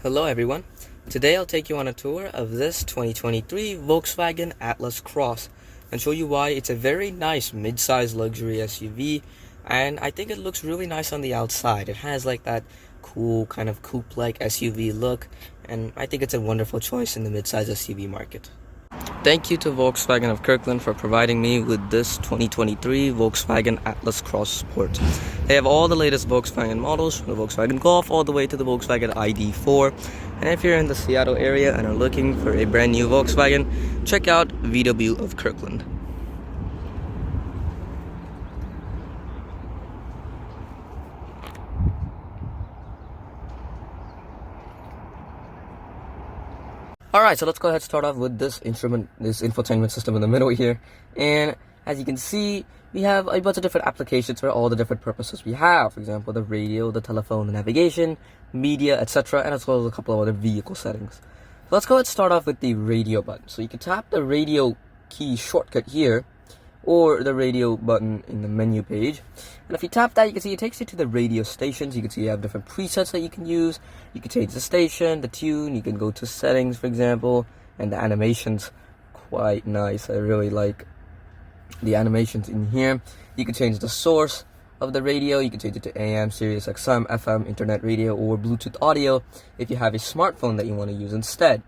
Hello everyone. Today I'll take you on a tour of this 2023 Volkswagen Atlas Cross and show you why it's a very nice mid-size luxury SUV, and I think it looks really nice on the outside. It has like that cool kind of coupe-like SUV look, and I think it's a wonderful choice in the mid-size SUV market. Thank you to Volkswagen of Kirkland for providing me with this 2023 Volkswagen Atlas Cross Sport. They have all the latest Volkswagen models, from the Volkswagen Golf all the way to the Volkswagen ID4. And if you're in the Seattle area and are looking for a brand new Volkswagen, check out VW of Kirkland. Alright, so let's go ahead and start off with this infotainment system in the middle here. And as you can see, we have a bunch of different applications for all the different purposes we have. For example, the radio, the telephone, the navigation, media, etc. And as well as a couple of other vehicle settings. So let's go ahead and start off with the radio button. So you can tap the radio key shortcut here, or the radio button in the menu page. And if you tap that, you can see it takes you to the radio stations. You can see you have different presets that you can use. You can change the station, the tune, you can go to settings, for example, and the animations, quite nice. I really like the animations in here. You can change the source of the radio. You can change it to AM, Sirius XM, FM, internet radio, or Bluetooth audio if you have a smartphone that you want to use instead.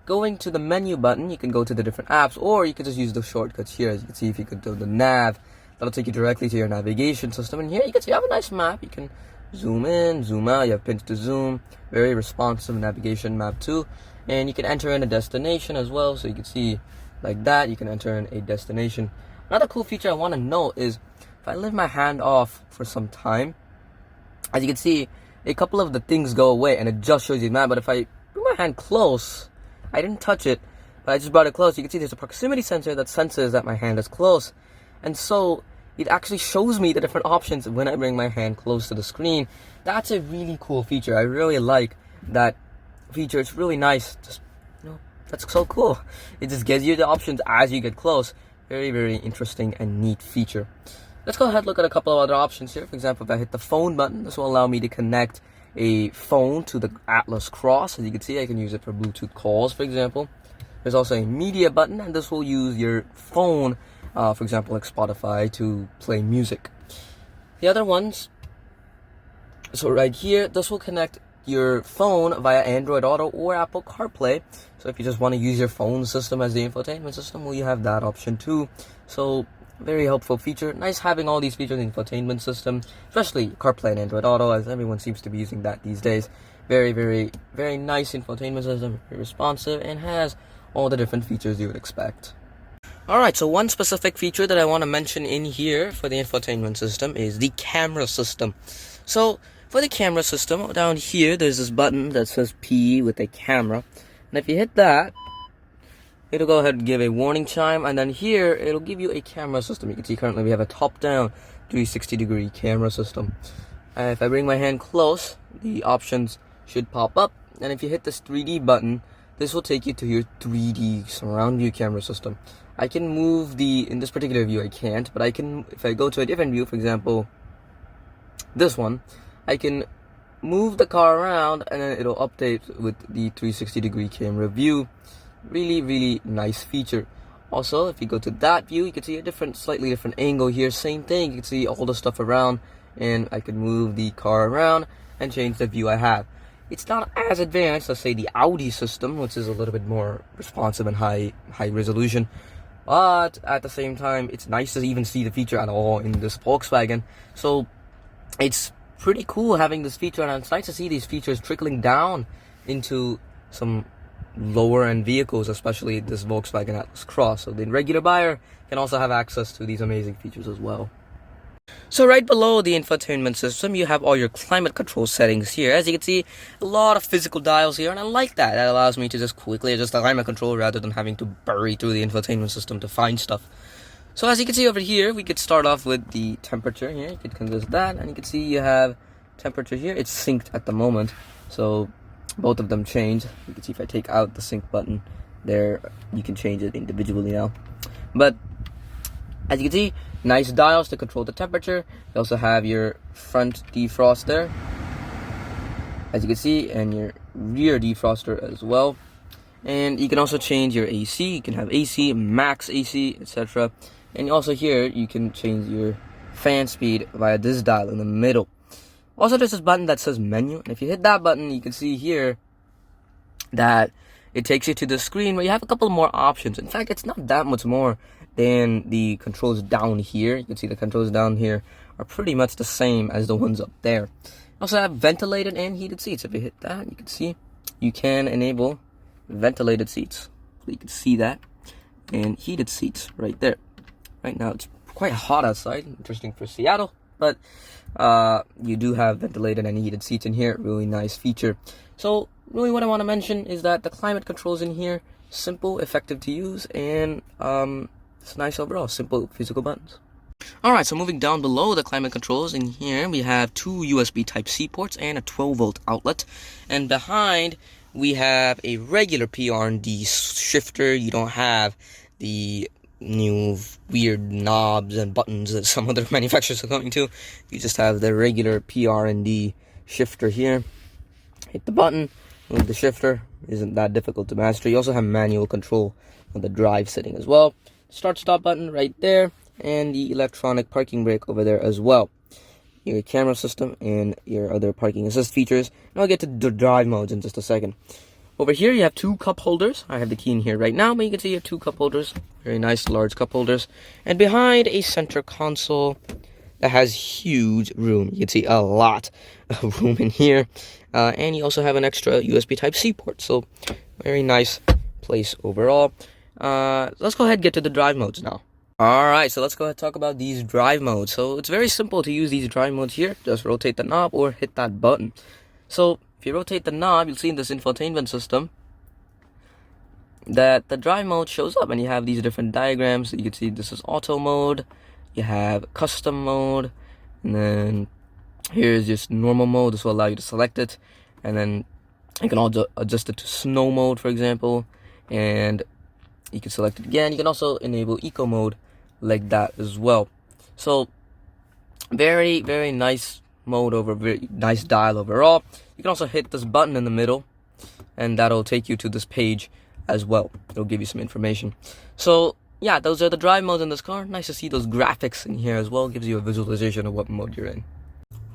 Going to the menu button, you can go to the different apps, or you can just use the shortcuts here. As you can see, if you could do the nav, that'll take you directly to your navigation system. And here you can see you have a nice map. You can zoom in, zoom out, you have pinch to zoom, very responsive navigation map too. And you can enter in a destination as well, so you can see like that, you can enter in a destination. Another cool feature I want to note is if I leave my hand off for some time, as you can see, a couple of the things go away and it just shows you the map. But if I bring my hand close, I didn't touch it, but I just brought it close. You can see there's a proximity sensor that senses that my hand is close. And so it actually shows me the different options when I bring my hand close to the screen. That's a really cool feature. I really like that feature. It's really nice. Just, that's so cool. It just gives you the options as you get close. Very, very interesting and neat feature. Let's go ahead and look at a couple of other options here. For example, if I hit the phone button, this will allow me to connect a phone to the Atlas Cross. As you can see, I can use it for Bluetooth calls, for example. There's also a media button, and this will use your phone, for example, like Spotify, to play music. The other ones, so right here, this will connect your phone via Android Auto or Apple CarPlay. So if you just want to use your phone system as the infotainment system, well, you have that option too. So very helpful feature. Nice having all these features in the infotainment system, especially CarPlay and Android Auto, as everyone seems to be using that these days. Very, very, very nice infotainment system, very responsive, and has all the different features you would expect. Alright, so one specific feature that I want to mention in here for the infotainment system is the camera system. So for the camera system, down here there's this button that says P with a camera, and if you hit that, it'll go ahead and give a warning chime, and then here it'll give you a camera system. You can see currently we have a top-down 360-degree camera system. And if I bring my hand close, the options should pop up, and if you hit this 3D button, this will take you to your 3D surround view camera system. I can move in this particular view I can't, but I can, if I go to a different view, for example, this one, I can move the car around and then it'll update with the 360-degree camera view. Really, really nice feature. Also, if you go to that view, you can see a slightly different angle here. Same thing, you can see all the stuff around, and I can move the car around and change the view I have. It's not as advanced as, say, the Audi system, which is a little bit more responsive and high resolution. But at the same time, it's nice to even see the feature at all in this Volkswagen. So it's pretty cool having this feature, and it's nice to see these features trickling down into some lower end vehicles, especially this Volkswagen Atlas Cross. So the regular buyer can also have access to these amazing features as well. So right below the infotainment system, you have all your climate control settings here. As you can see, a lot of physical dials here, and I like that. That allows me to just quickly adjust the climate control rather than having to bury through the infotainment system to find stuff. So as you can see over here, we could start off with the temperature here. You could convert that, and you can see you have temperature here. It's synced at the moment, so both of them change. You can see if I take out the sync button there, you can change it individually now. But as you can see, nice dials to control the temperature. You also have your front defrost there, as you can see, and your rear defroster as well. And you can also change your AC. You can have AC, max AC, etc. And also here you can change your fan speed via this dial in the middle. Also, there's this button that says menu, and if you hit that button, you can see here that it takes you to the screen where you have a couple more options. In fact, it's not that much more than the controls down here. You can see the controls down here are pretty much the same as the ones up there. Also have ventilated and heated seats. If you hit that, you can see you can enable ventilated seats. So you can see that, and heated seats right there. Right now it's quite hot outside, interesting for Seattle, but you do have ventilated and heated seats in here. Really nice feature. So really what I want to mention is that the climate controls in here, simple, effective to use, and it's nice overall, simple physical buttons. Alright, so moving down below the climate controls, in here we have two USB Type-C ports and a 12-volt outlet, and behind we have a regular PR&D shifter. You don't have the new weird knobs and buttons that some other manufacturers are going to. You just have the regular PR&D shifter here. Hit the button, move the shifter. Isn't that difficult to master. You also have manual control on the drive setting as well. Start stop button right there, and the electronic parking brake over there as well. Your camera system and your other parking assist features. And I'll get to the drive modes in just a second. Over here you have two cup holders. I have the key in here right now, but you can see you have two cup holders. Very nice large cup holders. And behind a center console that has huge room. You can see a lot of room in here. And you also have an extra USB Type-C port. So very nice place overall. Let's go ahead and get to the drive modes now. Alright, so let's go ahead and talk about these drive modes. So it's very simple to use these drive modes here. Just rotate the knob or hit that button. So if you rotate the knob, you'll see in this infotainment system that the drive mode shows up, and you have these different diagrams. You can see this is auto mode, you have custom mode, and then here's just normal mode. This will allow you to select it, and then you can also adjust it to snow mode, for example, and you can select it again. You can also enable eco mode like that as well. So very, very nice mode over, very nice dial overall. You can also hit this button in the middle, and that'll take you to this page as well. It'll give you some information. So yeah, those are the drive modes in this car. Nice to see those graphics in here as well. Gives you a visualization of what mode you're in.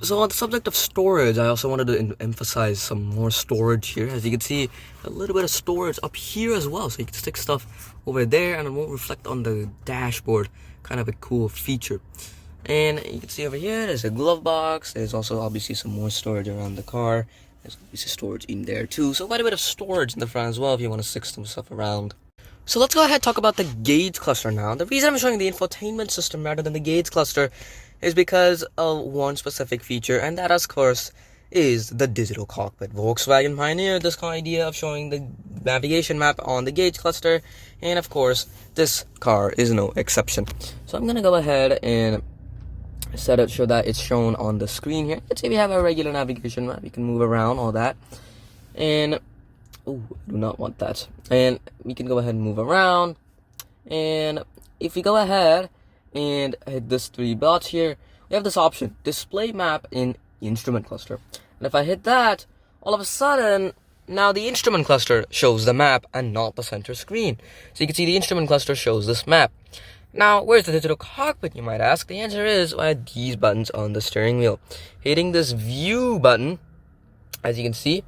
So on the subject of storage, I also wanted to emphasize some more storage here. As you can see, a little bit of storage up here as well. So you can stick stuff over there and it won't reflect on the dashboard. Kind of a cool feature. And you can see over here, there's a glove box. There's also obviously some more storage around the car. There's obviously storage in there too. So quite a bit of storage in the front as well if you want to stick some stuff around. So let's go ahead and talk about the gauge cluster now. The reason I'm showing the infotainment system rather than the gauge cluster is because of one specific feature, and that of course is the digital cockpit. Volkswagen pioneered this idea of showing the navigation map on the gauge cluster, and of course this car is no exception. So I'm gonna go ahead and show that it's shown on the screen here. Let's say we have a regular navigation map. You can move around, all that, and oh, I do not want that. And we can go ahead and move around, and if we go ahead and hit this three dots here, we have this option, display map in instrument cluster. And if I hit that, all of a sudden now the instrument cluster shows the map and not the center screen. So you can see the instrument cluster shows this map. Now where's the digital cockpit, you might ask? The answer is these buttons on the steering wheel. Hitting this view button, as you can see,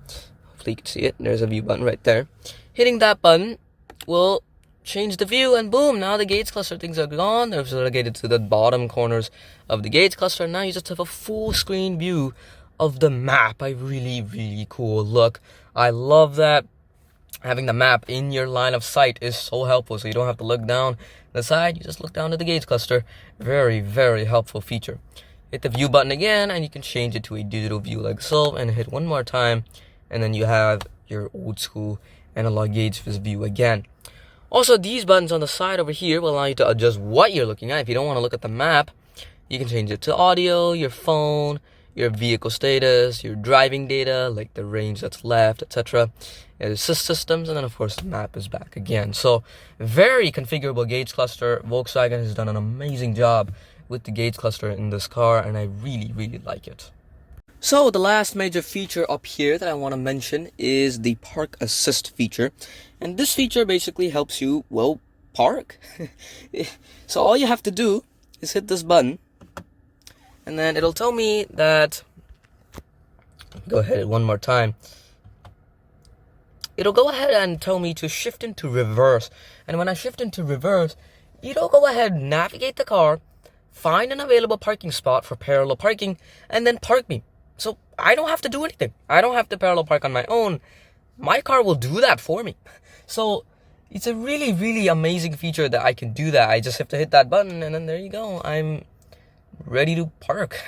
hopefully you can see it, there's a view button right there. Hitting that button will change the view, and boom, now the gauge cluster things are gone. They're relegated to the bottom corners of the gauge cluster. Now you just have a full screen view of the map. A really cool look. I love that. Having the map in your line of sight is so helpful, so you don't have to look down the side. You just look down at the gauge cluster. Very helpful feature. Hit the view button again, and you can change it to a digital view like so, and hit one more time, and then you have your old school analog gauge view again. Also, these buttons on the side over here will allow you to adjust what you're looking at. If you don't want to look at the map, you can change it to audio, your phone, your vehicle status, your driving data, like the range that's left, etc. Assist systems, and then of course the map is back again. So very configurable gauge cluster. Volkswagen has done an amazing job with the gauge cluster in this car, and I really like it. So the last major feature up here that I want to mention is the park assist feature. And this feature basically helps you, well, park. So all you have to do is hit this button, and then it'll tell me that, go ahead one more time. It'll go ahead and tell me to shift into reverse. And when I shift into reverse, it'll go ahead and navigate the car, find an available parking spot for parallel parking, and then park me. So I don't have to do anything. I don't have to parallel park on my own. My car will do that for me. So it's a really, really amazing feature that I can do that. I just have to hit that button, and then there you go. I'm ready to park.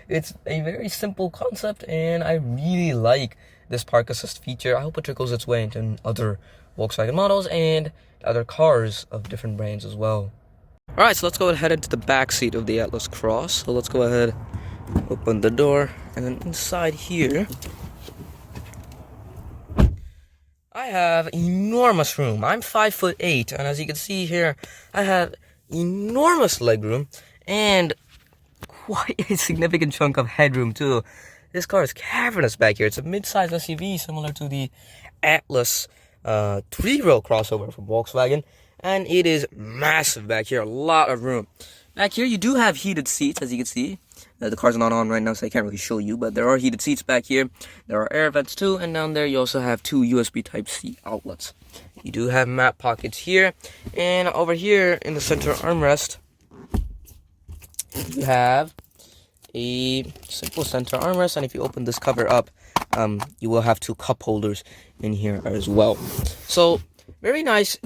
It's a very simple concept, and I really like this park assist feature. I hope it trickles its way into other Volkswagen models and other cars of different brands as well. Alright, so let's go ahead into the back seat of the Atlas Cross. So let's go ahead, open the door, and then inside here I have enormous room. I'm 5'8", and as you can see here, I have enormous legroom and quite a significant chunk of headroom too. This car is cavernous back here. It's a mid-size SUV similar to the Atlas 3-row crossover from Volkswagen, and it is massive back here. A lot of room. Back here, you do have heated seats, as you can see. The car's not on right now, so I can't really show you, but there are heated seats back here. There are air vents too, and down there you also have 2 USB Type-C outlets. You do have map pockets here, and over here in the center armrest, you have a simple center armrest, and if you open this cover up, you will have 2 cup holders in here as well. So very nice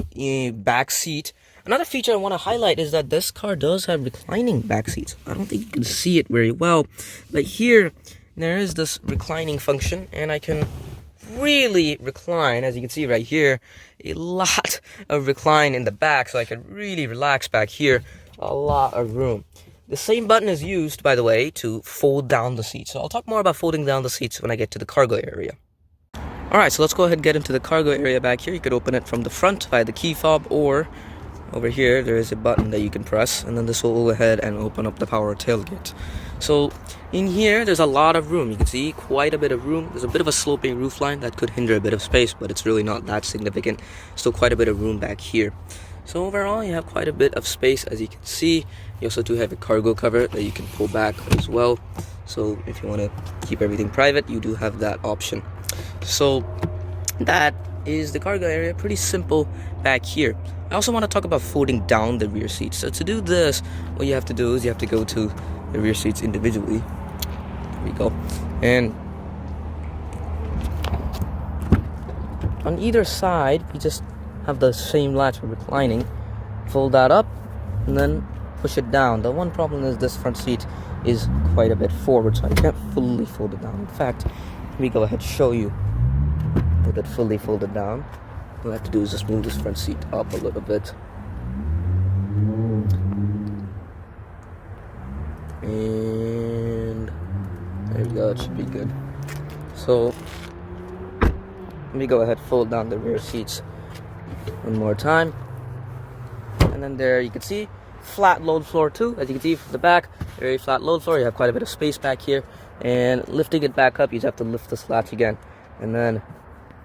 back seat. Another feature I want to highlight is that this car does have reclining back seats. I don't think you can see it very well, but here there is this reclining function, and I can really recline, as you can see right here, a lot of recline in the back, so I can really relax back here. A lot of room. The same button is used, by the way, to fold down the seats. So I'll talk more about folding down the seats when I get to the cargo area. Alright, so let's go ahead and get into the cargo area back here. You could open it from the front via the key fob, or over here there is a button that you can press, and then this will go ahead and open up the power tailgate. So in here there's a lot of room. You can see quite a bit of room. There's a bit of a sloping roofline that could hinder a bit of space, but it's really not that significant. Still quite a bit of room back here. So overall you have quite a bit of space, as you can see. You also do have a cargo cover that you can pull back as well. So if you want to keep everything private, you do have that option. So that is the cargo area. Pretty simple back here. I also want to talk about folding down the rear seats. So to do this, what you have to do is you have to go to the rear seats individually. There we go. And on either side, we just have the same latch for reclining. Fold that up and then push it down. The one problem is this front seat is quite a bit forward, so I can't fully fold it down. In fact, let me go ahead and show you with it fully folded down. All I have to do is just move this front seat up a little bit. And there you go, it should be good. So let me go ahead and fold down the rear seats one more time. And then there you can see flat load floor too. As you can see from the back, very flat load floor. You have quite a bit of space back here. And lifting it back up, you just have to lift this latch again and then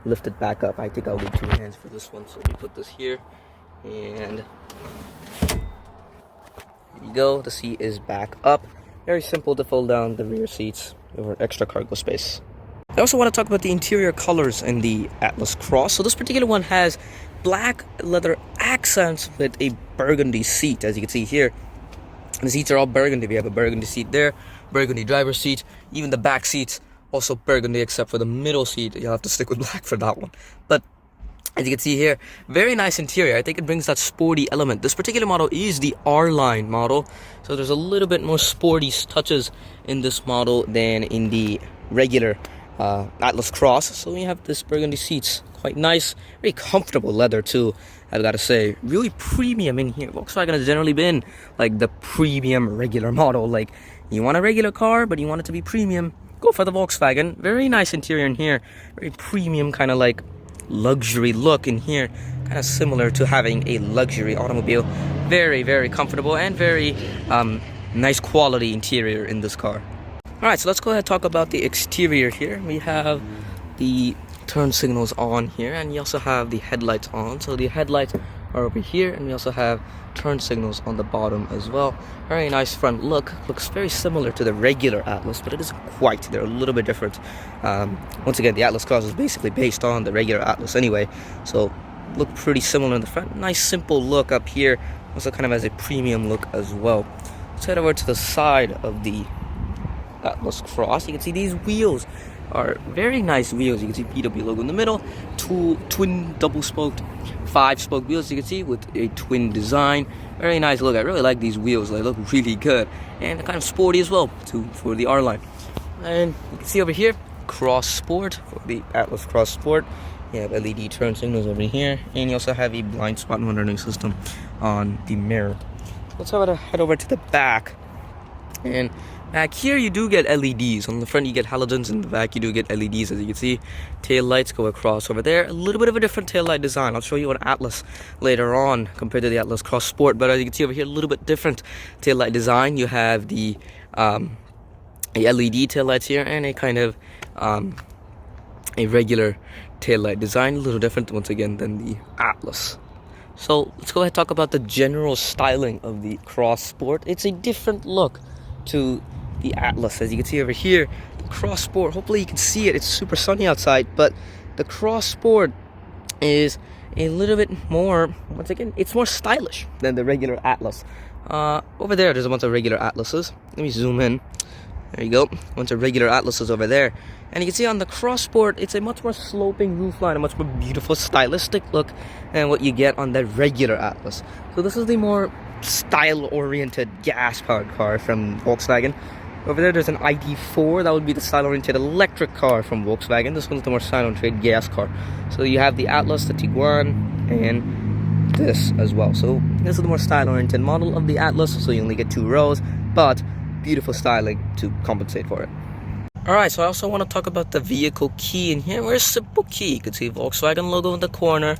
lift it back up. I think I'll need 2 hands for this one, so let me put this here, and there you go. The seat is back up. Very simple to fold down the rear seats over extra cargo space. I also want to talk about the interior colors in the Atlas Cross. So this particular one has black leather accents with a burgundy seat, as you can see here. And the seats are all burgundy. We have a burgundy seat there, burgundy driver's seat, even the back seats also burgundy, except for the middle seat. You'll have to stick with black for that one. But as you can see here, very nice interior. I think it brings that sporty element. This particular model is the R-Line model, so there's a little bit more sporty touches in this model than in the regular Atlas Cross. So we have this burgundy seats, quite nice, very comfortable leather too, I've got to say. Really premium in here. Volkswagen has generally been like the premium regular model. Like, you want a regular car, but you want it to be premium, go for the Volkswagen. Very nice interior in here. Very premium, kind of like luxury look in here. Kind of similar to having a luxury automobile. Very, very comfortable and very nice quality interior in this car. Alright, so let's go ahead and talk about the exterior here. We have the turn signals on here, and you also have the headlights on. So the headlights are over here, and we also have turn signals on the bottom as well. Very nice front look. Looks very similar to the regular Atlas, but it isn't quite. They're a little bit different. Once again, the Atlas Cross is basically based on the regular Atlas anyway, so look pretty similar in the front. Nice simple look up here. Also kind of has a premium look as well. Let's head over to the side of the Atlas Cross. You can see these wheels are very nice wheels. You can see VW logo in the middle, two twin double-spoked 5-spoke wheels, you can see, with a twin design. Very nice look. I really like these wheels. They look really good, and they're kind of sporty as well for the R line. And you can see over here, Cross Sport, for the Atlas Cross Sport. You have LED turn signals over here, and you also have a blind spot monitoring system on the mirror. Let's head over to the back. And back here you do get LEDs. On the front you get halogens, in the back you do get LEDs, as you can see. Tail lights go across over there. A little bit of a different tail light design. I'll show you an Atlas later on compared to the Atlas Cross Sport, but as you can see over here, a little bit different tail light design. You have the LED tail lights here, and a kind of a regular tail light design, a little different once again than the Atlas. So let's go ahead and talk about the general styling of the Cross Sport. It's a different look to the Atlas. As you can see over here, the Cross Sport, hopefully you can see it, it's super sunny outside, but the Cross Sport is a little bit more, once again, it's more stylish than the regular Atlas. Over there's a bunch of regular Atlases. Let me zoom in. There you go, a bunch of regular Atlases over there. And you can see on the Cross Sport, it's a much more sloping roofline, a much more beautiful, stylistic look than what you get on the regular Atlas. So this is the more style-oriented gas-powered car from Volkswagen. Over there's an ID4, that would be the style-oriented electric car from Volkswagen. This one's the more style-oriented gas car. So you have the Atlas, the Tiguan, and this as well. So this is the more style-oriented model of the Atlas, so you only get 2 rows, but beautiful styling to compensate for it. Alright, so I also want to talk about the vehicle key in here. Very simple key. You can see Volkswagen logo in the corner,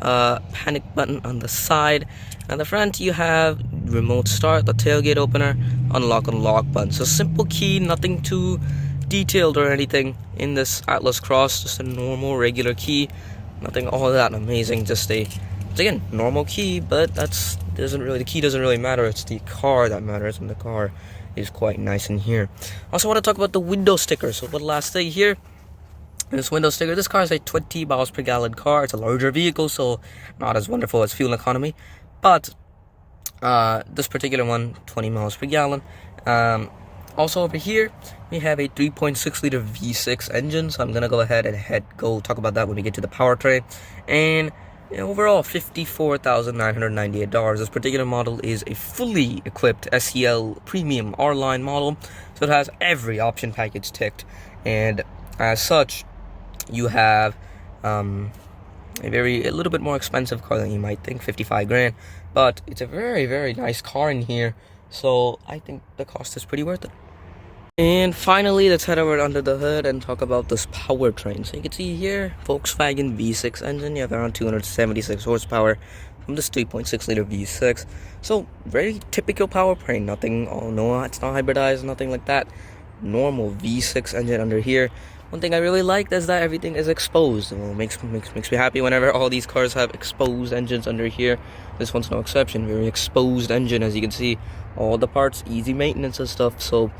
panic button on the side. At the front you have remote start, the tailgate opener, unlock and lock button. So simple key, nothing too detailed or anything in this Atlas Cross. Just a normal regular key, nothing all that amazing. Just a, again, normal key, but the key doesn't really matter. It's the car that matters, and the car is quite nice in here. Also want to talk about the window sticker. So for the last thing here, this window sticker, this car is a 20 miles per gallon car. It's a larger vehicle, so not as wonderful as fuel economy, but this particular one, 20 miles per gallon. Also over here we have a 3.6 liter V6 engine, so I'm gonna go ahead and go talk about that when we get to the powertrain. And overall, $54,998. This particular model is a fully equipped SEL premium R-Line model, so it has every option package ticked, and as such, you have a little bit more expensive car than you might think, 55 grand, but it's a very, very nice car in here, so I think the cost is pretty worth it. And finally, let's head over under the hood and talk about this powertrain. So you can see here, Volkswagen V6 engine. You have around 276 horsepower from this 3.6 liter V6. So very typical powertrain. Nothing, oh no, it's not hybridized, nothing like that. Normal V6 engine under here. One thing I really like is that everything is exposed. Well, makes me happy whenever all these cars have exposed engines under here. This one's no exception. Very exposed engine, as you can see. All the parts, easy maintenance and stuff. So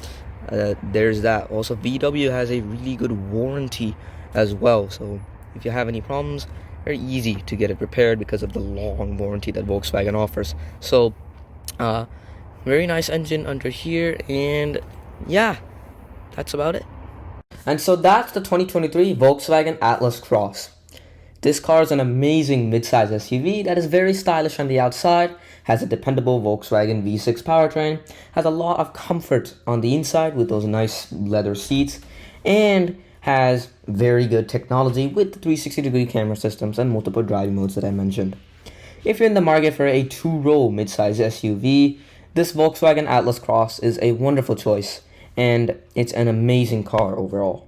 there's that. Also, VW has a really good warranty as well, so if you have any problems, very easy to get it repaired because of the long warranty that Volkswagen offers. So very nice engine under here, and yeah, that's about it. And so that's the 2023 Volkswagen Atlas Cross. This car is an amazing midsize SUV that is very stylish on the outside, has a dependable Volkswagen V6 powertrain, has a lot of comfort on the inside with those nice leather seats, and has very good technology with the 360-degree camera systems and multiple driving modes that I mentioned. If you're in the market for a 2-row midsize SUV, this Volkswagen Atlas Cross is a wonderful choice, and it's an amazing car overall.